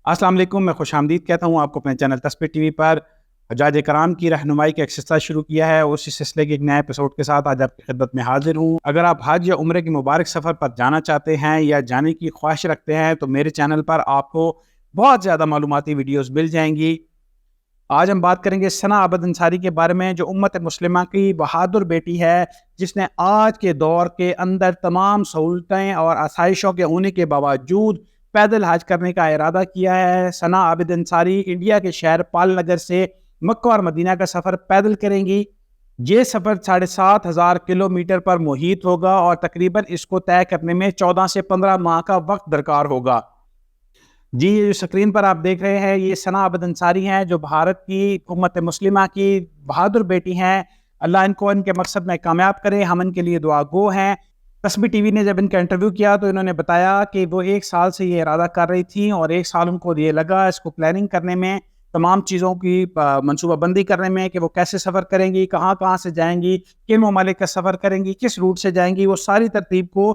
السلام علیکم، میں خوش آمدید کہتا ہوں آپ کو اپنے چینل تصویر ٹی وی پر۔ حجاج کرام کی رہنمائی کا ایک سلسلہ شروع کیا ہے، اسی سلسلے کے ایک نئے ایپیسوڈ کے ساتھ آج آپ کی خدمت میں حاضر ہوں۔ اگر آپ حج یا عمرے کے مبارک سفر پر جانا چاہتے ہیں یا جانے کی خواہش رکھتے ہیں تو میرے چینل پر آپ کو بہت زیادہ معلوماتی ویڈیوز مل جائیں گی۔ آج ہم بات کریں گے ثنا عابد انصاری کے بارے میں، جو امت مسلمہ کی بہادر بیٹی ہے، جس نے آج کے دور کے اندر تمام سہولتیں اور آسائشوں کے ہونے کے باوجود پیدل حج کرنے کا ارادہ کیا ہے۔ ثنا عابد انصاری انڈیا کے شہر پال نگر سے مکہ اور مدینہ کا سفر پیدل کریں گی۔ یہ سفر 7,500 کلومیٹر پر محیط ہوگا اور تقریباً اس کو طے کرنے میں 14 سے 15 ماہ کا وقت درکار ہوگا۔ جی، یہ جو سکرین پر آپ دیکھ رہے ہیں یہ ثنا عابد انصاری ہیں، جو بھارت کی امت مسلمہ کی بہادر بیٹی ہیں۔ اللہ ان کو ان کے مقصد میں کامیاب کرے، ہم ان کے لیے دعا گو ہیں۔ تصویر ٹی وی نے جب ان کا انٹرویو کیا تو انہوں نے بتایا کہ وہ 1 سال سے یہ ارادہ کر رہی تھیں اور 1 سال ان کو یہ لگا اس کو پلاننگ کرنے میں، تمام چیزوں کی منصوبہ بندی کرنے میں کہ وہ کیسے سفر کریں گی، کہاں کہاں سے جائیں گی، کن ممالک کا سفر کریں گی، کس روٹ سے جائیں گی۔ وہ ساری ترتیب کو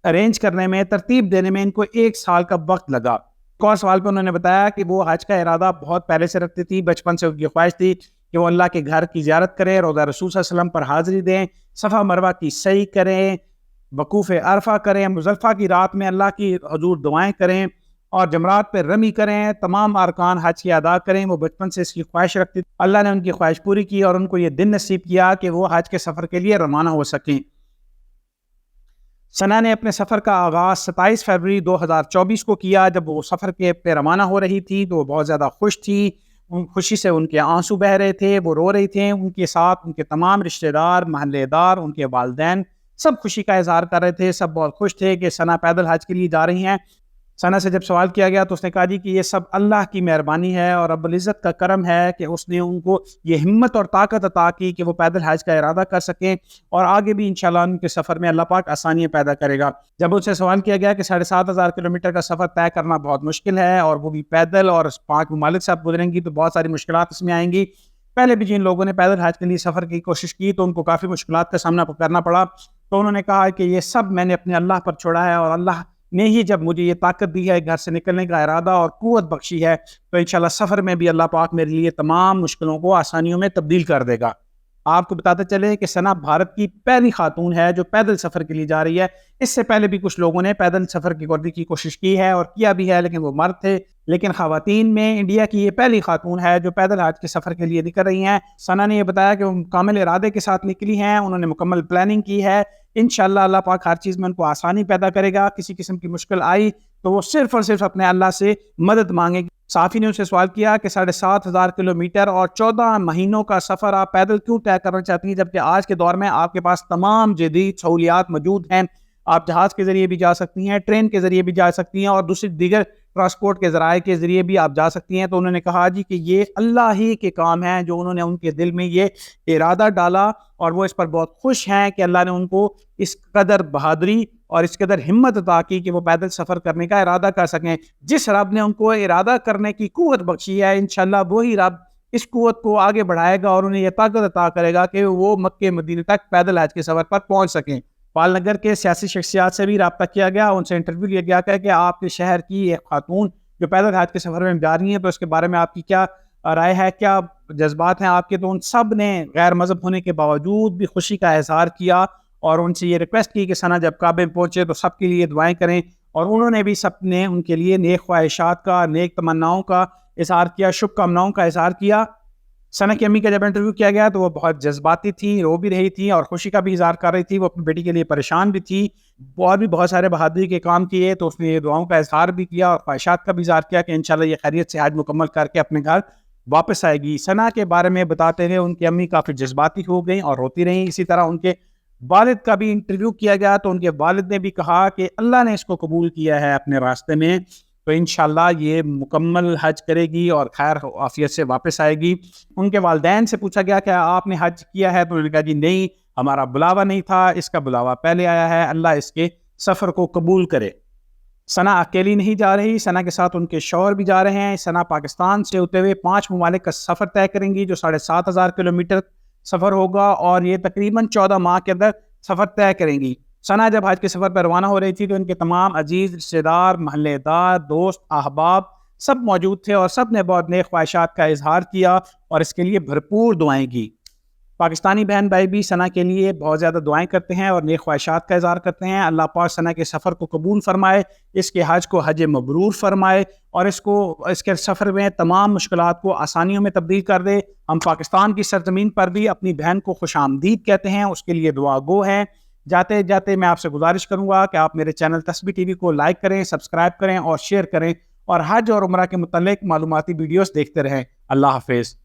ارینج کرنے میں، ترتیب دینے میں ان کو 1 سال کا وقت لگا۔ ایک اور سوال پہ انہوں نے بتایا کہ وہ حج کا ارادہ بہت پہلے سے رکھتی تھی، بچپن سے ان کی خواہش تھی کہ وہ اللہ کے گھر کی زیارت کریں، روضہ رسول صلی اللہ علیہ وسلم پر حاضری دیں، صفا مروہ کی سعی کریں، وقوف عرفہ کریں، مزدلفہ کی رات میں اللہ کی حضور دعائیں کریں اور جمرات پہ رمی کریں، تمام ارکان حج کی ادا کریں۔ وہ بچپن سے اس کی خواہش رکھتی تھی، اللہ نے ان کی خواہش پوری کی اور ان کو یہ دن نصیب کیا کہ وہ حج کے سفر کے لیے روانہ ہو سکیں۔ ثنا نے اپنے سفر کا آغاز 27 فروری 2024 کو کیا۔ جب وہ سفر کے پہ روانہ ہو رہی تھی تو وہ بہت زیادہ خوش تھی، خوشی سے ان کے آنسو بہہ رہے تھے، وہ رو رہی تھیں۔ ان کے ساتھ ان کے تمام رشتہ دار، محلے دار، ان کے والدین سب خوشی کا اظہار کر رہے تھے، سب بہت خوش تھے کہ ثنا پیدل حج کے لیے جا رہی ہیں۔ ثنا سے جب سوال کیا گیا تو اس نے کہا جی کہ یہ سب اللہ کی مہربانی ہے اور رب العزت کا کرم ہے کہ اس نے ان کو یہ ہمت اور طاقت عطا کی کہ وہ پیدل حج کا ارادہ کر سکیں اور آگے بھی انشاءاللہ ان کے سفر میں اللہ پاک آسانیاں پیدا کرے گا۔ جب ان سے سوال کیا گیا کہ 7,500 کلومیٹر کا سفر طے کرنا بہت مشکل ہے اور وہ بھی پیدل اور 5 ممالک سے آپ گزریں گی تو بہت ساری مشکلات اس میں آئیں گی، پہلے بھی جن لوگوں نے پیدل حج کے لیے سفر کی کوشش کی تو ان کو کافی مشکلات کا سامنا کرنا پڑا، تو انہوں نے کہا کہ یہ سب میں نے اپنے اللہ پر چھوڑا ہے اور اللہ نے ہی جب مجھے یہ طاقت دی ہے، گھر سے نکلنے کا ارادہ اور قوت بخشی ہے، تو انشاءاللہ سفر میں بھی اللہ پاک میرے لیے تمام مشکلوں کو آسانیوں میں تبدیل کر دے گا۔ آپ کو بتاتے چلے کہ ثنا بھارت کی پہلی خاتون ہے جو پیدل سفر کے لیے جا رہی ہے۔ اس سے پہلے بھی کچھ لوگوں نے پیدل سفر کی کوشش کی ہے اور کیا بھی ہے، لیکن وہ مرد تھے۔ لیکن خواتین میں انڈیا کی یہ پہلی خاتون ہے جو پیدل حج کے سفر کے لیے نکل رہی ہیں۔ ثنا نے یہ بتایا کہ وہ کامل ارادے کے ساتھ نکلی ہیں، انہوں نے مکمل پلاننگ کی ہے۔ انشاءاللہ اللہ پاک ہر چیز میں ان کو آسانی پیدا کرے گا۔ کسی قسم کی مشکل آئی تو وہ صرف اور صرف اپنے اللہ سے مدد مانگے گی۔ صحافی نے ان سے سوال کیا کہ 7,500 کلومیٹر اور 14 مہینوں کا سفر آپ پیدل کیوں طے کرنا چاہتی ہیں، جبکہ آج کے دور میں آپ کے پاس تمام جدید سہولیات موجود ہیں؟ آپ جہاز کے ذریعے بھی جا سکتی ہیں، ٹرین کے ذریعے بھی جا سکتی ہیں اور دیگر ٹرانسپورٹ کے ذرائع کے ذریعے بھی آپ جا سکتی ہیں۔ تو انہوں نے کہا جی کہ یہ اللہ ہی کے کام ہیں جو انہوں نے ان کے دل میں یہ ارادہ ڈالا اور وہ اس پر بہت خوش ہیں کہ اللہ نے ان کو اس قدر بہادری اور اس قدر ہمت عطا کی کہ وہ پیدل سفر کرنے کا ارادہ کر سکیں۔ جس رب نے ان کو ارادہ کرنے کی قوت بخشی ہے، انشاءاللہ وہی رب اس قوت کو آگے بڑھائے گا اور انہیں یہ طاقت عطا کرے گا کہ وہ مکہ مدینہ تک پیدل حج کے سفر پر پہنچ سکیں۔ پال نگر کے سیاسی شخصیات سے بھی رابطہ کیا گیا، ان سے انٹرویو لیا گیا کہ آپ کے شہر کی ایک خاتون جو پیدل حج کے سفر میں جا رہی ہیں تو اس کے بارے میں آپ کی کیا رائے ہے، کیا جذبات ہیں آپ کے؟ تو ان سب نے غیر مذہب ہونے کے باوجود بھی خوشی کا اظہار کیا اور ان سے یہ ریکویسٹ کی کہ ثنا جب کعبے میں پہنچے تو سب کے لیے دعائیں کریں، اور انہوں نے بھی سب نے ان کے لیے نیک خواہشات کا، نیک تمناؤں کا اظہار کیا، شبھ کامناؤں کا اظہار کیا۔ ثنا کی امی کا جب انٹرویو کیا گیا تو وہ بہت جذباتی تھی، رو بھی رہی تھی اور خوشی کا بھی اظہار کر رہی تھی، وہ اپنی بیٹی کے لیے پریشان بھی تھی، اور بھی بہت سارے بہادری کے کام کیے، تو اس نے یہ دعاؤں کا اظہار بھی کیا اور خواہشات کا بھی اظہار کیا کہ انشاءاللہ یہ خیریت سے حج مکمل کر کے اپنے گھر واپس آئے گی۔ ثنا کے بارے میں بتاتے ہوئے ان کی امی کافی جذباتی ہو گئیں اور روتی رہیں۔ اسی طرح ان کے والد کا بھی انٹرویو کیا گیا تو ان کے والد نے بھی کہا کہ اللہ نے اس کو قبول کیا ہے اپنے راستے میں، تو انشاءاللہ یہ مکمل حج کرے گی اور خیر عافیت سے واپس آئے گی۔ ان کے والدین سے پوچھا گیا کہ آپ نے حج کیا ہے، تو انہوں نے کہا جی نہیں، ہمارا بلاوا نہیں تھا، اس کا بلاوا پہلے آیا ہے، اللہ اس کے سفر کو قبول کرے۔ ثنا اکیلی نہیں جا رہی، ثنا کے ساتھ ان کے شوہر بھی جا رہے ہیں۔ ثنا پاکستان سے ہوتے ہوئے 5 ممالک کا سفر طے کریں گی جو 7,500 کلومیٹر سفر ہوگا اور یہ تقریباً 14 ماہ کے اندر سفر طے کریں گی۔ ثنا جب حج کے سفر پر روانہ ہو رہی تھی تو ان کے تمام عزیز، رشتہ دار، محلے دار، دوست، احباب سب موجود تھے اور سب نے بہت نیک خواہشات کا اظہار کیا اور اس کے لیے بھرپور دعائیں کی۔ پاکستانی بہن بھائی بھی ثنا کے لیے بہت زیادہ دعائیں کرتے ہیں اور نیک خواہشات کا اظہار کرتے ہیں۔ اللہ پاک ثنا کے سفر کو قبول فرمائے، اس کے حج کو حج مبرور فرمائے اور اس کے سفر میں تمام مشکلات کو آسانیوں میں تبدیل کر دے۔ ہم پاکستان کی سرزمین پر بھی اپنی بہن کو خوش آمدید کہتے ہیں، اس کے لیے دعا گو ہیں۔ جاتے جاتے میں آپ سے گزارش کروں گا کہ آپ میرے چینل تسبیح ٹی وی کو لائک کریں، سبسکرائب کریں اور شیئر کریں اور حج اور عمرہ کے متعلق معلوماتی ویڈیوز دیکھتے رہیں۔ اللہ حافظ۔